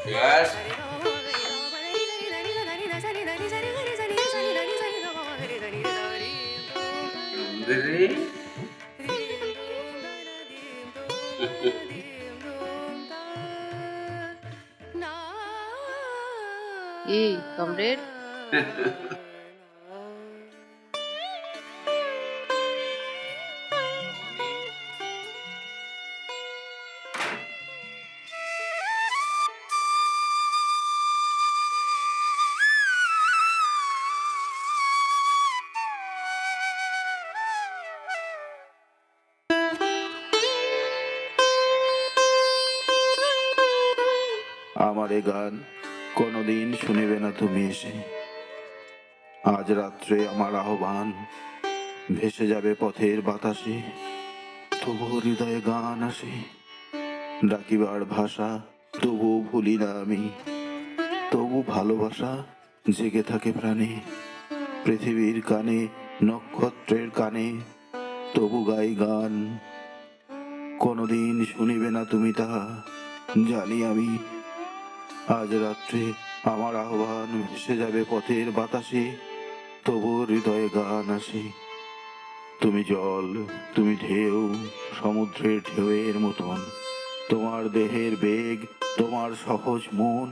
Yes. সুন্দরী। কি comrade? আমার এ গান কোনোদিন শুনিবে না তুমি এসে। আজ রাত্রে আমার আহ্বান ভেসে যাবে পথের বাতাসে। তবু হৃদয়ে গান আসে, ডাকিবার ভাষা তবু ভুলি না আমি। তবু ভালোবাসা জেগে থাকে প্রাণে, পৃথিবীর কানে নক্ষত্রের কানে। তবু গাই গান, কোনোদিন শুনিবে না তুমি তাহা জানি আমি। আজ রাত্রে আমার আহ্বান ভেসে যাবে পথের বাতাসে। তবু হৃদয়ে গান আসে। তুমি জল, তুমি ঢেউ, সমুদ্রের ঢেউয়ের মতন। তোমার দেহের বেগ, তোমার সহজ মন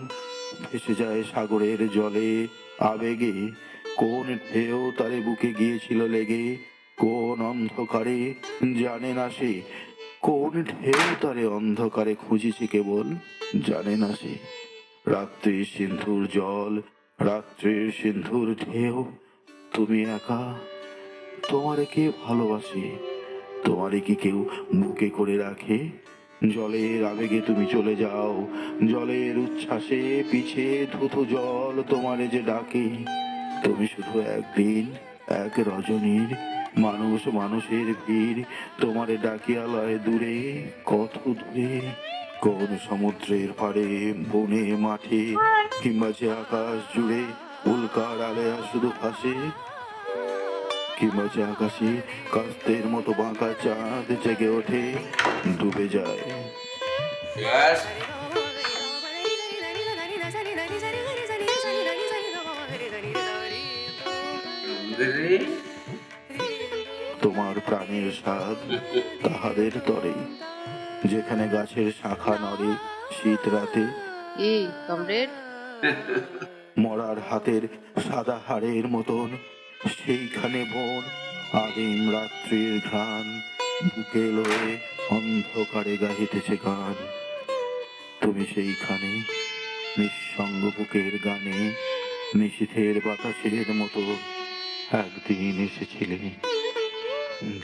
ভেসে যায় সাগরের জলে আবেগে। কোন ঢেউ তারে বুকে গিয়েছিল লেগে, কোন অন্ধকারে জানে না সে। কোন ঢেউ তারে অন্ধকারে খুঁজেছে কেবল জানে না সে। রাত্রির সিন্ধুর জল, রাত্রির সিন্ধুর ঢেউ, তুমি একা। তোমারে কে ভালোবাসে? তোমারে কি কেউ বুকে করে রাখে? জলের আবেগে তুমি চলে যাও, জলের উচ্ছ্বাসে পিছে ধুধু জল তোমারে যে ডাকে। তুমি শুধু একদিন, এক রজনীর মানুষ মানুষের ভিড় তোমারে ডাকিয়া লয় দূরে, কত দূরে। কোন সমুদ্রের পাড়ে, বনে মাঠে, কিংবা যে আকাশ জুড়ে উল্কার আলেয়া শুধু ভাসে। কিংবা যে আকাশে কাস্তের মতো বাঁকা চাঁদ জেগে ওঠে, ডুবে যায়। Yes. সুন্দরী। তোমার প্রাণের স্বাদ তাহাদের তরে, যেখানে গাছের শাখা নড়ে শীত রাতে। কি কমরেড? মরার হাতের সাদা হাড়ের মতন সেইখানে বোন আদিম রাত্রির ঘ্রাণ বুকে লয়ে অন্ধকারে গাহিতেছে গান। তুমি সেইখানে নিঃসঙ্গ বুকের গানে নিশীথের বাতাসের মতো একদিন এসেছিলে,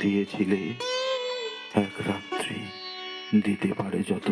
দিয়েছিলে এক রাত্রি, দিতে পারে যত।